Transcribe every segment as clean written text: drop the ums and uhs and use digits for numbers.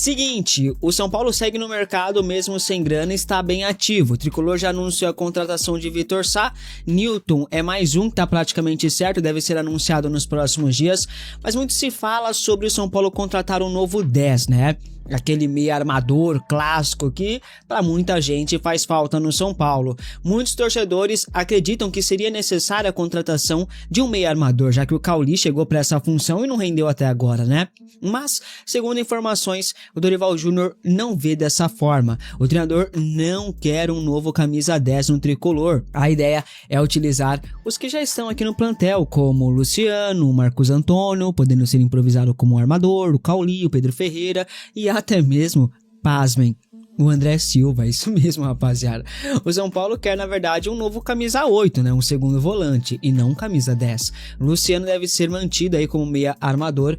Seguinte, o São Paulo segue no mercado mesmo sem grana e está bem ativo. O tricolor já anunciou a contratação de Vitor Sá. Newton é mais um que está praticamente certo, deve ser anunciado nos próximos dias. Mas muito se fala sobre o São Paulo contratar um novo 10, né? Aquele meio armador clássico que para muita gente faz falta no São Paulo. Muitos torcedores acreditam que seria necessária a contratação de um meio armador, já que o Cauli chegou para essa função e não rendeu até agora, né? Mas, segundo informações, o Dorival Júnior não vê dessa forma. O treinador não quer um novo camisa 10 no tricolor. A ideia é utilizar os que já estão aqui no plantel, como o Luciano, o Marcos Antônio, podendo ser improvisado como armador, o Cauli, o Pedro Ferreira e até mesmo, pasmem, o André Silva. Isso mesmo, rapaziada. O São Paulo quer, na verdade, um novo camisa 8, né? Um segundo volante e não um camisa 10. O Luciano deve ser mantido aí como meia armador.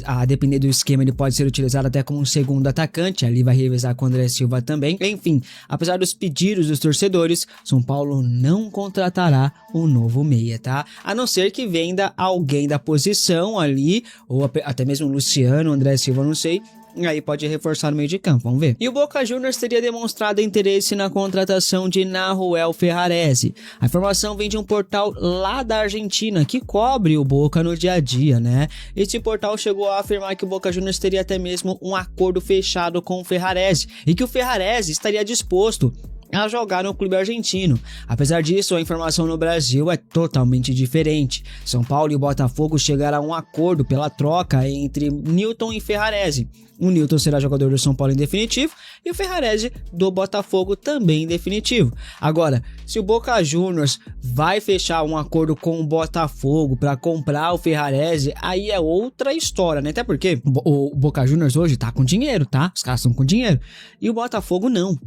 A depender do esquema, ele pode ser utilizado até como um segundo atacante. Ali vai revezar com o André Silva também. Enfim, apesar dos pedidos dos torcedores, São Paulo não contratará um novo meia, tá? A não ser que venda alguém da posição ali, ou até mesmo o Luciano, o André Silva, não sei. E aí pode reforçar no meio de campo, vamos ver. E o Boca Juniors teria demonstrado interesse na contratação de Nahuel Ferraresi. A informação vem de um portal lá da Argentina que cobre o Boca no dia a dia, né? Esse portal chegou a afirmar que o Boca Juniors teria até mesmo um acordo fechado com o Ferraresi e que o Ferraresi estaria disposto a jogar no clube argentino. Apesar disso, a informação no Brasil é totalmente diferente. São Paulo e o Botafogo chegaram a um acordo pela troca entre Newton e Ferraresi. O Newton será jogador do São Paulo em definitivo e o Ferraresi do Botafogo também em definitivo. Agora, se o Boca Juniors vai fechar um acordo com o Botafogo para comprar o Ferraresi, aí é outra história, né? Até porque o Boca Juniors hoje tá com dinheiro, tá? Os caras estão com dinheiro. E o Botafogo não.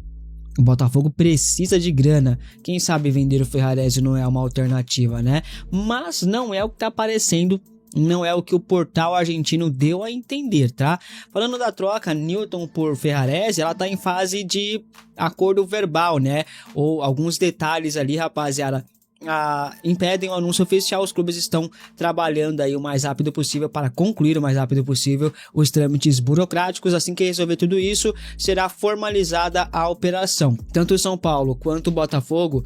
O Botafogo precisa de grana. Quem sabe vender o Ferraresi não é uma alternativa, né? Mas não é o que tá aparecendo, não é o que o portal argentino deu a entender, tá? Falando da troca, Newton por Ferraresi, ela tá em fase de acordo verbal, né? Ou alguns detalhes ali, rapaziada, impedem o anúncio oficial. Os clubes estão trabalhando aí o mais rápido possível para concluir o mais rápido possível os trâmites burocráticos. Assim que resolver tudo isso, será formalizada a operação. Tanto o São Paulo quanto o Botafogo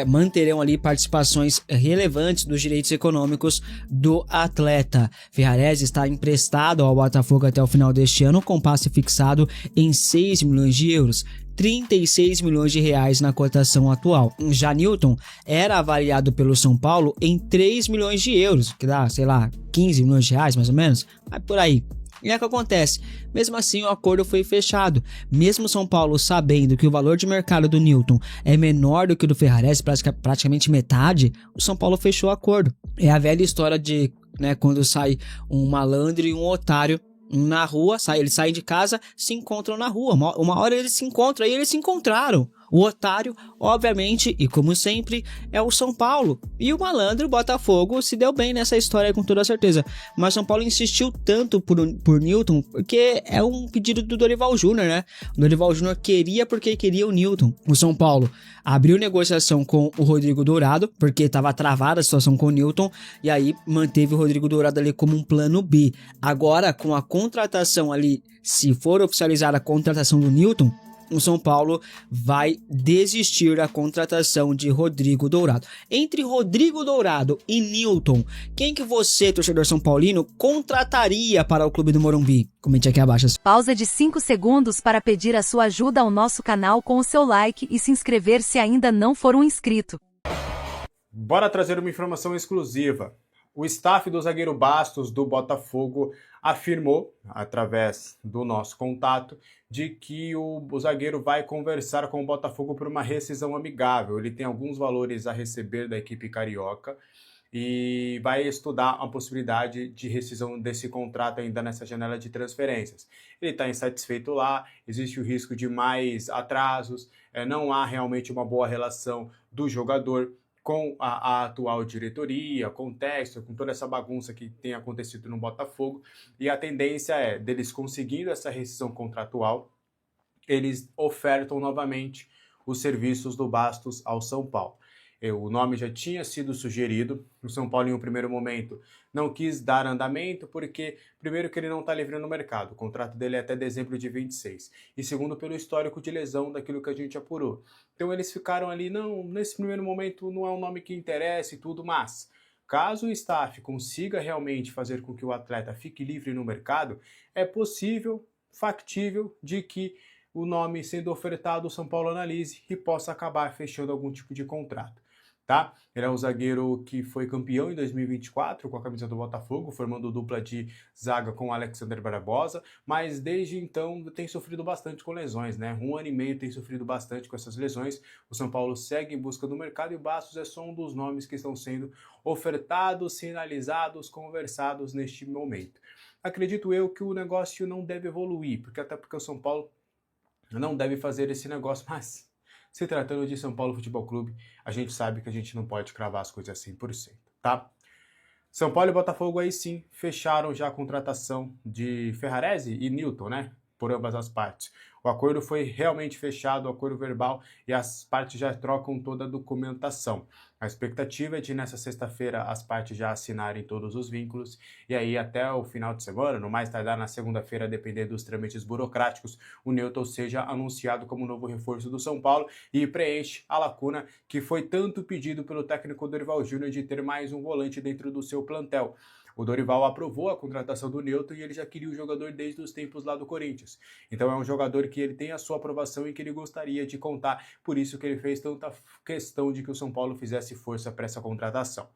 manterão ali participações relevantes dos direitos econômicos do atleta. Ferraresi está emprestado ao Botafogo até o final deste ano com passe fixado em 6 milhões de euros. 36 milhões de reais na cotação atual. Já Newton era avaliado pelo São Paulo em 3 milhões de euros, que dá, sei lá, 15 milhões de reais mais ou menos, vai por aí. E é o que acontece, mesmo assim o acordo foi fechado, mesmo São Paulo sabendo que o valor de mercado do Newton é menor do que o do Ferraresi, praticamente metade, o São Paulo fechou o acordo. É a velha história de, né, quando sai um malandro e um otário na rua, eles saem de casa, se encontram na rua, uma hora eles se encontram, aí eles se encontraram. O otário, obviamente, e como sempre, é o São Paulo. E o malandro, o Botafogo, se deu bem nessa história com toda certeza. Mas São Paulo insistiu tanto por Newton, porque é um pedido do Dorival Júnior, né? O Dorival Júnior queria porque queria o Newton. O São Paulo abriu negociação com o Rodrigo Dourado, porque estava travada a situação com o Newton, e aí manteve o Rodrigo Dourado ali como um plano B. Agora, com a contratação ali, se for oficializada a contratação do Newton, o São Paulo vai desistir da contratação de Rodrigo Dourado. Entre Rodrigo Dourado e Newton, quem que você, torcedor são paulino, contrataria para o clube do Morumbi? Comente aqui abaixo. Pausa de 5 segundos para pedir a sua ajuda ao nosso canal com o seu like e se inscrever se ainda não for um inscrito. Bora trazer uma informação exclusiva. O staff do zagueiro Bastos do Botafogo afirmou, através do nosso contato, de que o zagueiro vai conversar com o Botafogo por uma rescisão amigável. Ele tem alguns valores a receber da equipe carioca e vai estudar a possibilidade de rescisão desse contrato ainda nessa janela de transferências. Ele está insatisfeito lá, existe o risco de mais atrasos, não há realmente uma boa relação do jogador com a atual diretoria, contexto, com toda essa bagunça que tem acontecido no Botafogo, e a tendência é, deles conseguindo essa rescisão contratual, eles ofertam novamente os serviços do Bastos ao São Paulo. O nome já tinha sido sugerido. O São Paulo, em um primeiro momento, não quis dar andamento, porque, primeiro, que ele não está livre no mercado. O contrato dele é até dezembro de 26. E segundo, pelo histórico de lesão daquilo que a gente apurou. Então eles ficaram ali, não, nesse primeiro momento não é um nome que interessa e tudo, mas caso o staff consiga realmente fazer com que o atleta fique livre no mercado, é possível, factível, de que o nome sendo ofertado, o São Paulo analise e possa acabar fechando algum tipo de contrato, tá? Ele é um zagueiro que foi campeão em 2024 com a camisa do Botafogo, formando dupla de zaga com o Alexander Barbosa, mas desde então tem sofrido bastante com lesões, né? 1 ano e meio tem sofrido bastante com essas lesões. O São Paulo segue em busca do mercado e o Bastos é só um dos nomes que estão sendo ofertados, sinalizados, conversados neste momento. Acredito eu que o negócio não deve evoluir, até porque o São Paulo não deve fazer esse negócio, mas se tratando de São Paulo Futebol Clube, a gente sabe que a gente não pode cravar as coisas 100%, tá? São Paulo e Botafogo aí sim fecharam já a contratação de Ferrarese e Newton, né? Por ambas as partes. O acordo foi realmente fechado, o acordo verbal, e as partes já trocam toda a documentação. A expectativa é de nessa sexta-feira as partes já assinarem todos os vínculos, e aí até o final de semana, no mais tardar na segunda-feira, a depender dos trâmites burocráticos, o Newton seja anunciado como novo reforço do São Paulo e preenche a lacuna que foi tanto pedido pelo técnico Dorival Júnior de ter mais um volante dentro do seu plantel. O Dorival aprovou a contratação do Newton e ele já queria o jogador desde os tempos lá do Corinthians. Então é um jogador que ele tem a sua aprovação e que ele gostaria de contar, por isso que ele fez tanta questão de que o São Paulo fizesse força para essa contratação.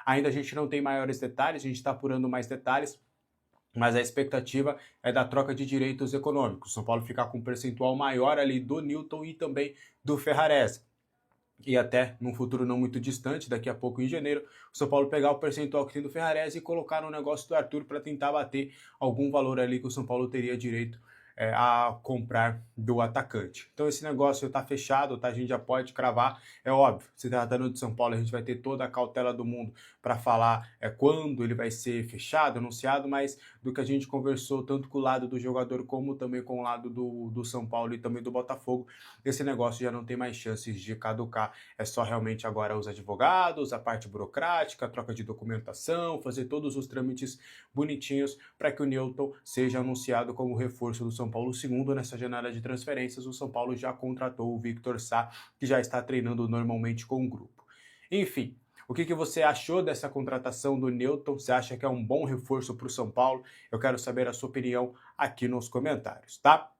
Ainda a gente não tem maiores detalhes, a gente está apurando mais detalhes, mas a expectativa é da troca de direitos econômicos. O São Paulo ficar com um percentual maior ali do Newton e também do Ferrarese. E até num futuro não muito distante, daqui a pouco em janeiro, o São Paulo pegar o percentual que tem do Ferrarese e colocar no negócio do Arthur para tentar bater algum valor ali que o São Paulo teria direito a comprar do atacante. Então esse negócio está fechado, tá? A gente já pode cravar, é óbvio, se tratando de São Paulo a gente vai ter toda a cautela do mundo para falar quando ele vai ser fechado, anunciado, mas do que a gente conversou tanto com o lado do jogador como também com o lado do São Paulo e também do Botafogo, esse negócio já não tem mais chances de caducar, é só realmente agora os advogados, a parte burocrática, a troca de documentação, fazer todos os trâmites bonitinhos para que o Newton seja anunciado como reforço do São Paulo. Segundo, nessa janela de transferências, o São Paulo já contratou o Victor Sá, que já está treinando normalmente com o grupo. Enfim, o que você achou dessa contratação do Newton? Você acha que é um bom reforço para o São Paulo? Eu quero saber a sua opinião aqui nos comentários, tá?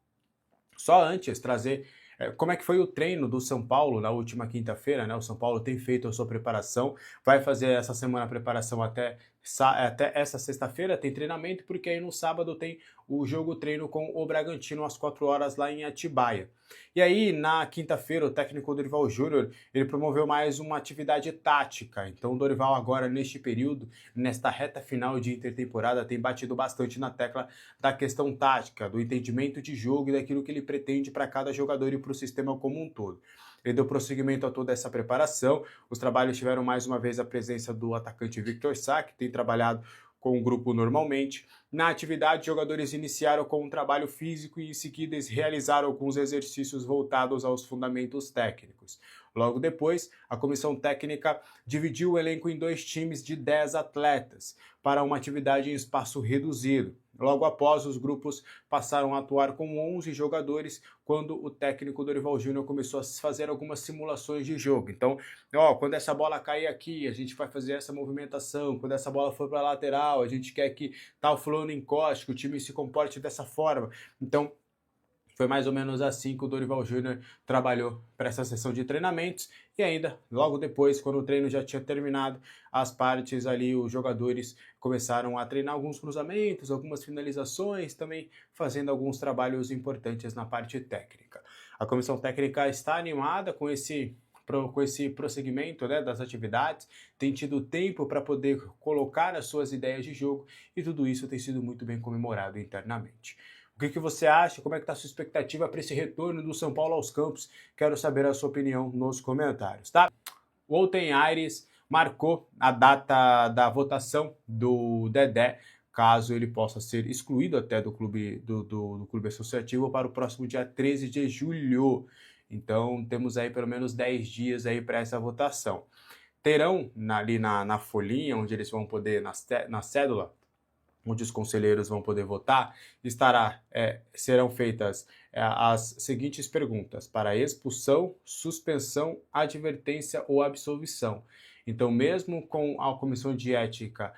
Só antes, trazer como é que foi o treino do São Paulo na última quinta-feira, né? O São Paulo tem feito a sua preparação, vai fazer essa semana a preparação até essa sexta-feira, tem treinamento, porque aí no sábado tem o jogo-treino com o Bragantino às 4 horas lá em Atibaia. E aí, na quinta-feira, o técnico Dorival Júnior, ele promoveu mais uma atividade tática. Então, o Dorival agora, neste período, nesta reta final de intertemporada, tem batido bastante na tecla da questão tática, do entendimento de jogo e daquilo que ele pretende para cada jogador e para o sistema como um todo. Ele deu prosseguimento a toda essa preparação. Os trabalhos tiveram mais uma vez a presença do atacante Victor Sá, que tem trabalhado com o grupo normalmente. Na atividade, os jogadores iniciaram com um trabalho físico e em seguida eles realizaram alguns exercícios voltados aos fundamentos técnicos. Logo depois, a comissão técnica dividiu o elenco em 2 times de 10 atletas para uma atividade em espaço reduzido. Logo após, os grupos passaram a atuar com 11 jogadores quando o técnico Dorival Júnior começou a fazer algumas simulações de jogo. Então, quando essa bola cair aqui, a gente vai fazer essa movimentação. Quando essa bola for para a lateral, a gente quer que tal fulano encoste, que o time se comporte dessa forma. Então, foi mais ou menos assim que o Dorival Júnior trabalhou para essa sessão de treinamentos e ainda, logo depois, quando o treino já tinha terminado, as partes ali, os jogadores começaram a treinar alguns cruzamentos, algumas finalizações, também fazendo alguns trabalhos importantes na parte técnica. A comissão técnica está animada com esse prosseguimento, né, das atividades, tem tido tempo para poder colocar as suas ideias de jogo e tudo isso tem sido muito bem comemorado internamente. O que você acha? Como é que está a sua expectativa para esse retorno do São Paulo aos campos? Quero saber a sua opinião nos comentários, tá? O Outen Aires marcou a data da votação do Dedé, caso ele possa ser excluído até do clube associativo para o próximo dia 13 de julho. Então temos aí pelo menos 10 dias aí para essa votação. Terão ali na folhinha, onde eles vão poder, na cédula, onde os conselheiros vão poder votar, serão feitas as seguintes perguntas: para expulsão, suspensão, advertência ou absolvição. Então, mesmo com a comissão de ética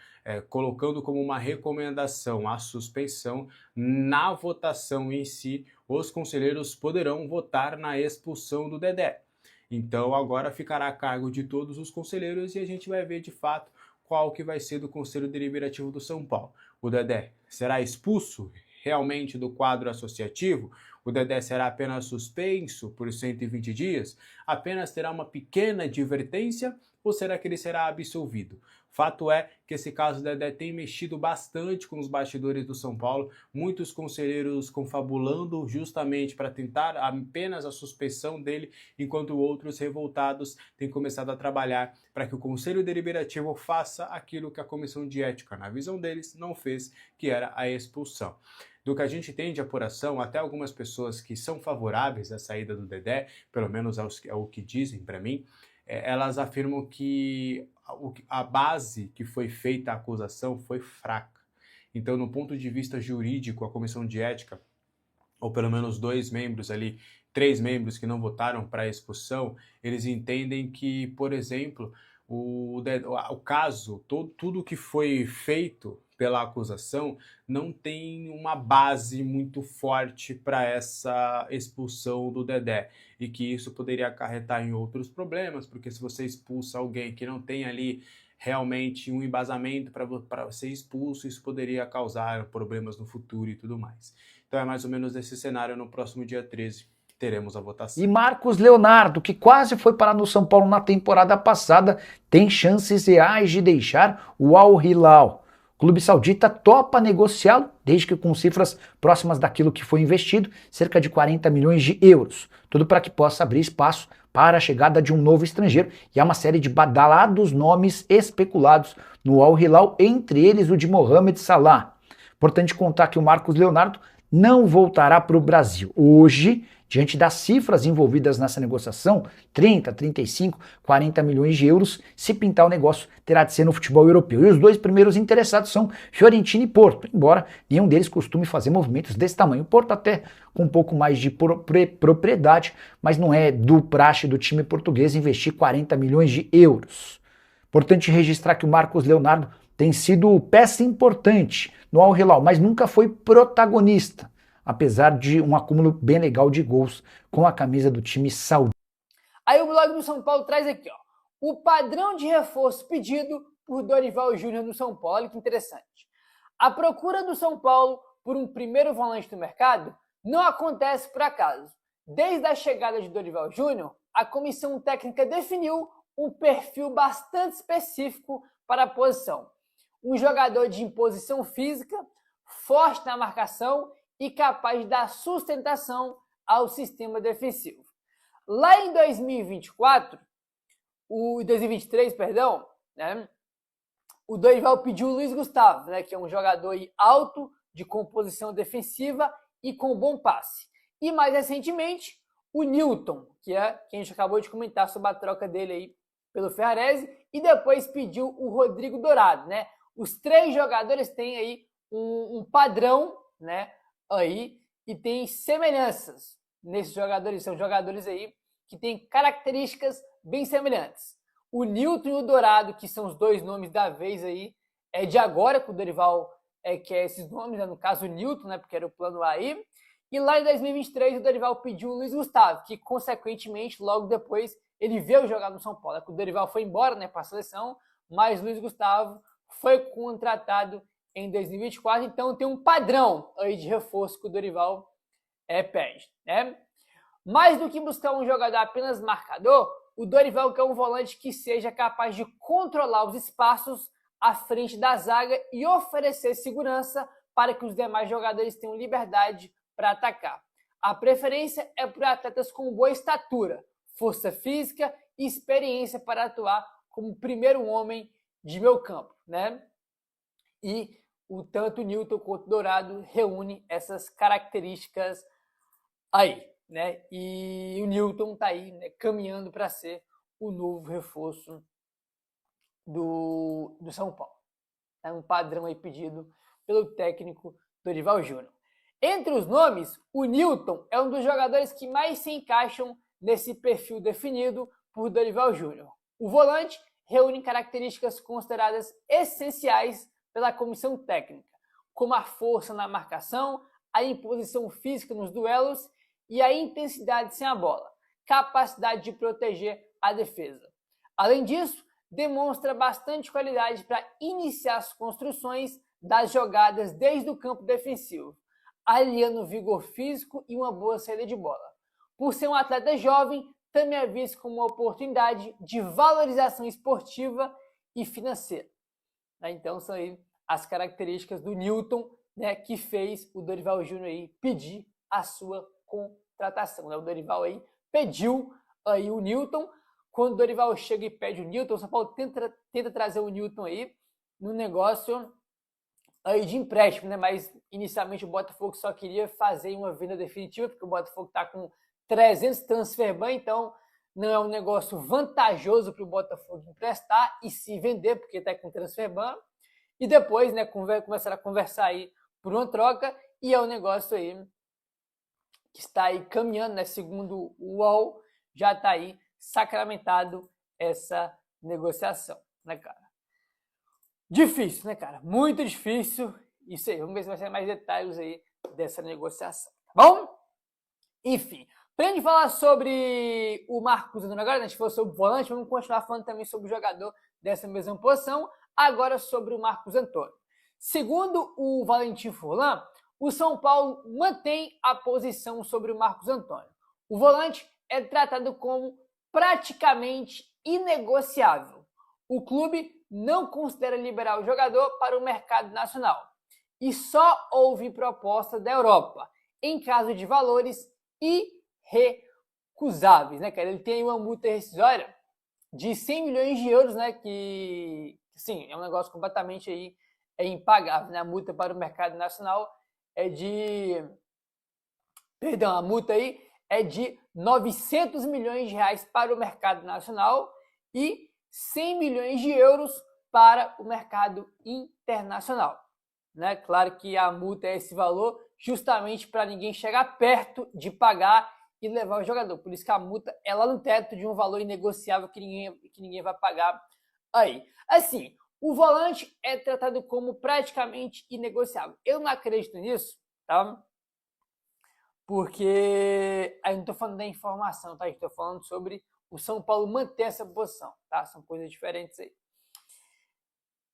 colocando como uma recomendação a suspensão, na votação em si, os conselheiros poderão votar na expulsão do Dedé. Então, agora ficará a cargo de todos os conselheiros e a gente vai ver de fato qual que vai ser do Conselho Deliberativo do São Paulo. O Dedé será expulso realmente do quadro associativo? O Dedé será apenas suspenso por 120 dias? Apenas terá uma pequena advertência ou será que ele será absolvido? Fato é que esse caso do Dedé tem mexido bastante com os bastidores do São Paulo, muitos conselheiros confabulando justamente para tentar apenas a suspensão dele, enquanto outros revoltados têm começado a trabalhar para que o Conselho Deliberativo faça aquilo que a Comissão de Ética, na visão deles, não fez, que era a expulsão. Do que a gente tem de apuração, até algumas pessoas que são favoráveis à saída do Dedé, pelo menos é o que dizem para mim, elas afirmam que a base que foi feita a acusação foi fraca. Então, no ponto de vista jurídico, a Comissão de Ética, ou pelo menos 2 membros ali, 3 membros que não votaram para a expulsão, eles entendem que, por exemplo, o caso, tudo que foi feito pela acusação não tem uma base muito forte para essa expulsão do Dedé, e que isso poderia acarretar em outros problemas, porque se você expulsa alguém que não tem ali realmente um embasamento para ser expulso, isso poderia causar problemas no futuro e tudo mais. Então é mais ou menos esse cenário. No próximo dia 13 teremos a votação. E Marcos Leonardo, que quase foi parar no São Paulo na temporada passada, tem chances reais de deixar o Al Hilal. O clube saudita topa negociá-lo, desde que com cifras próximas daquilo que foi investido, cerca de 40 milhões de euros. Tudo para que possa abrir espaço para a chegada de um novo estrangeiro. E há uma série de badalados nomes especulados no Al Hilal, entre eles o de Mohamed Salah. Importante contar que o Marcos Leonardo não voltará para o Brasil. Hoje, diante das cifras envolvidas nessa negociação, 30, 35, 40 milhões de euros, se pintar o negócio terá de ser no futebol europeu. E os 2 primeiros interessados são Fiorentina e Porto, embora nenhum deles costume fazer movimentos desse tamanho. O Porto até com um pouco mais de propriedade, mas não é do praxe do time português investir 40 milhões de euros. Importante registrar que o Marcos Leonardo tem sido peça importante no Al Hilal, mas nunca foi protagonista, apesar de um acúmulo bem legal de gols com a camisa do time saudita. Aí o blog do São Paulo traz aqui, ó, o padrão de reforço pedido por Dorival Júnior no São Paulo. Olha que interessante. A procura do São Paulo por um primeiro volante no mercado não acontece por acaso. Desde a chegada de Dorival Júnior, a comissão técnica definiu um perfil bastante específico para a posição. Um jogador de imposição física, forte na marcação e capaz de dar sustentação ao sistema defensivo. Lá em 2023, né, o Dorival pediu o Luiz Gustavo, né, que é um jogador alto, de composição defensiva e com bom passe. E mais recentemente, o Newton, que a gente acabou de comentar sobre a troca dele aí pelo Ferrarese, e depois pediu o Rodrigo Dourado, né? Os 3 jogadores têm aí um padrão, né, aí, e tem semelhanças nesses jogadores. São jogadores aí que têm características bem semelhantes. O Newton e o Dourado, que são os 2 nomes da vez aí, é de agora que o Dorival quer esses nomes, né? No caso o Newton, né, porque era o plano A aí. E lá em 2023 o Dorival pediu o Luiz Gustavo, que consequentemente logo depois ele veio jogar no São Paulo. O Dorival foi embora, né, para a seleção, mas o Luiz Gustavo foi contratado em 2024, então tem um padrão aí de reforço que o Dorival pede, né? Mais do que buscar um jogador apenas marcador, o Dorival quer um volante que seja capaz de controlar os espaços à frente da zaga e oferecer segurança para que os demais jogadores tenham liberdade para atacar. A preferência é por atletas com boa estatura, força física e experiência para atuar como primeiro homem de meio campo, né? E tanto o Newton quanto o Dourado reúnem essas características aí. né? E o Newton tá aí, né, caminhando para ser o novo reforço do São Paulo. É um padrão aí pedido pelo técnico Dorival Júnior. Entre os nomes, o Newton é um dos jogadores que mais se encaixam nesse perfil definido por Dorival Júnior. O volante reúne características consideradas essenciais pela comissão técnica, como a força na marcação, a imposição física nos duelos e a intensidade sem a bola, capacidade de proteger a defesa. Além disso, demonstra bastante qualidade para iniciar as construções das jogadas desde o campo defensivo, aliando vigor físico e uma boa saída de bola. Por ser um atleta jovem, também é visto como uma oportunidade de valorização esportiva e financeira. Então, são aí as características do Newton, né, que fez o Dorival Júnior aí pedir a sua contratação. Né? O Dorival aí pediu aí o Newton. Quando o Dorival chega e pede o Newton, o São Paulo tenta trazer o Newton aí no negócio aí de empréstimo, né? Mas inicialmente o Botafogo só queria fazer uma venda definitiva, porque o Botafogo está com 300 transferban, então não é um negócio vantajoso para o Botafogo emprestar e se vender, porque está com transferban. E depois, né, começar a conversar aí por uma troca, e é um negócio aí que está aí caminhando, né? Segundo o UOL, já está aí sacramentado essa negociação, né, cara? Difícil, né, cara? Muito difícil. Isso aí, vamos ver se vai ser mais detalhes aí dessa negociação, tá bom? Enfim, para a gente falar sobre o Marcos Antônio agora, né, a gente falou sobre o volante, vamos continuar falando também sobre o jogador dessa mesma posição, agora sobre o Marcos Antônio. Segundo o Valentim Furlan, o São Paulo mantém a posição sobre o Marcos Antônio. O volante é tratado como praticamente inegociável. O clube não considera liberar o jogador para o mercado nacional e só houve proposta da Europa em caso de valores irrecusáveis, né, cara? Ele tem uma multa rescisória de 100 milhões de euros, né, que sim, é um negócio completamente aí impagável, né? A multa para o mercado nacional é de a multa aí é de 900 milhões de reais para o mercado nacional e 100 milhões de euros para o mercado internacional. Né? Claro que a multa é esse valor justamente para ninguém chegar perto de pagar e levar o jogador. Por isso que a multa é lá no teto de um valor inegociável que ninguém vai pagar aí. Assim, o volante é tratado como praticamente inegociável. Eu não acredito nisso, tá? Porque aí não estou falando da informação, tá? Estou falando sobre o São Paulo manter essa posição, tá? São coisas diferentes aí.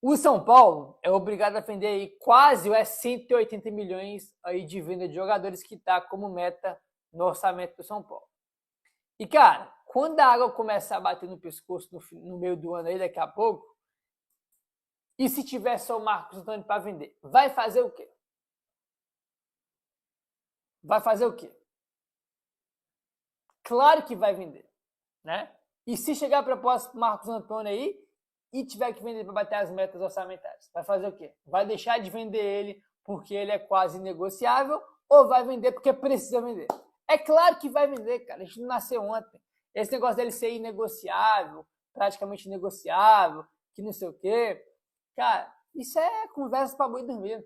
O São Paulo é obrigado a vender aí quase 180 milhões aí de venda de jogadores que está como meta no orçamento do São Paulo. E, cara, quando a água começar a bater no pescoço no meio do ano aí, daqui a pouco, e se tiver só o Marcos Antônio para vender, vai fazer o quê? Vai fazer o quê? Claro que vai vender, né? E se chegar a proposta para o Marcos Antônio aí e tiver que vender para bater as metas orçamentárias, vai fazer o quê? Vai deixar de vender ele porque ele é quase negociável ou vai vender porque precisa vender? É claro que vai vender, cara. A gente não nasceu ontem. Esse negócio dele ser inegociável, praticamente negociável, que não sei o quê. Cara, isso é conversa para boi dormir.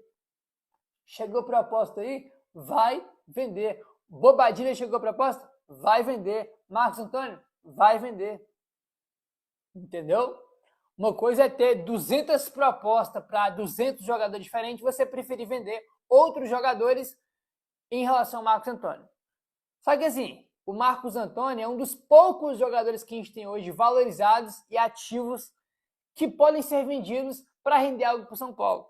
Chegou proposta aí, vai vender. Bobadilha chegou proposta, vai vender. Marcos Antônio, vai vender. Entendeu? Uma coisa é ter 200 propostas para 200 jogadores diferentes, você preferir vender outros jogadores em relação ao Marcos Antônio. Só que assim, o Marcos Antônio é um dos poucos jogadores que a gente tem hoje valorizados e ativos que podem ser vendidos para render algo para o São Paulo.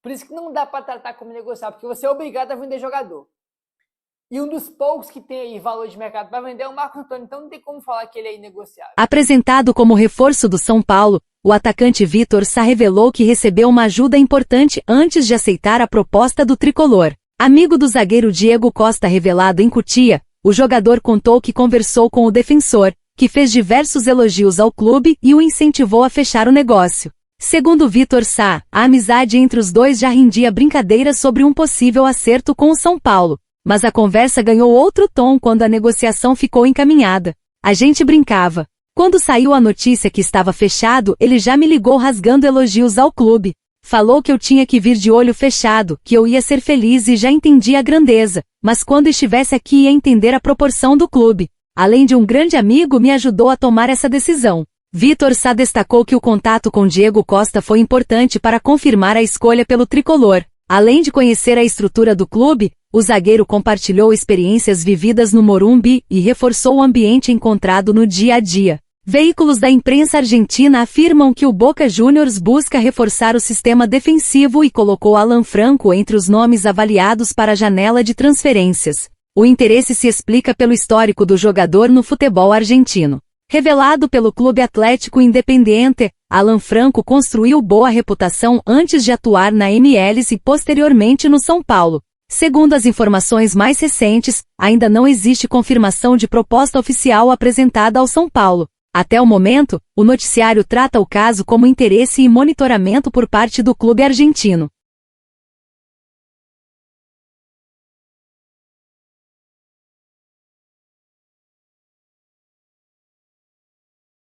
Por isso que não dá para tratar como negociar, porque você é obrigado a vender jogador. E um dos poucos que tem aí valor de mercado para vender é o Marcos Antônio, então não tem como falar que ele é inegociável. Apresentado como reforço do São Paulo, o atacante Vitor Sá revelou que recebeu uma ajuda importante antes de aceitar a proposta do tricolor. Amigo do zagueiro Diego Costa revelado em Cotia, o jogador contou que conversou com o defensor, que fez diversos elogios ao clube e o incentivou a fechar o negócio. Segundo Vitor Sá, a amizade entre os dois já rendia brincadeiras sobre um possível acerto com o São Paulo. Mas a conversa ganhou outro tom quando a negociação ficou encaminhada. A gente brincava. Quando saiu a notícia que estava fechado, ele já me ligou rasgando elogios ao clube. Falou que eu tinha que vir de olho fechado, que eu ia ser feliz e já entendi a grandeza, mas quando estivesse aqui ia entender a proporção do clube. Além de um grande amigo, me ajudou a tomar essa decisão. Vitor Sá destacou que o contato com Diego Costa foi importante para confirmar a escolha pelo tricolor. Além de conhecer a estrutura do clube, o zagueiro compartilhou experiências vividas no Morumbi e reforçou o ambiente encontrado no dia a dia. Veículos da imprensa argentina afirmam que o Boca Juniors busca reforçar o sistema defensivo e colocou Alan Franco entre os nomes avaliados para a janela de transferências. O interesse se explica pelo histórico do jogador no futebol argentino. Revelado pelo Clube Atlético Independiente, Alan Franco construiu boa reputação antes de atuar na MLS e posteriormente no São Paulo. Segundo as informações mais recentes, ainda não existe confirmação de proposta oficial apresentada ao São Paulo. Até o momento, o noticiário trata o caso como interesse e monitoramento por parte do clube argentino.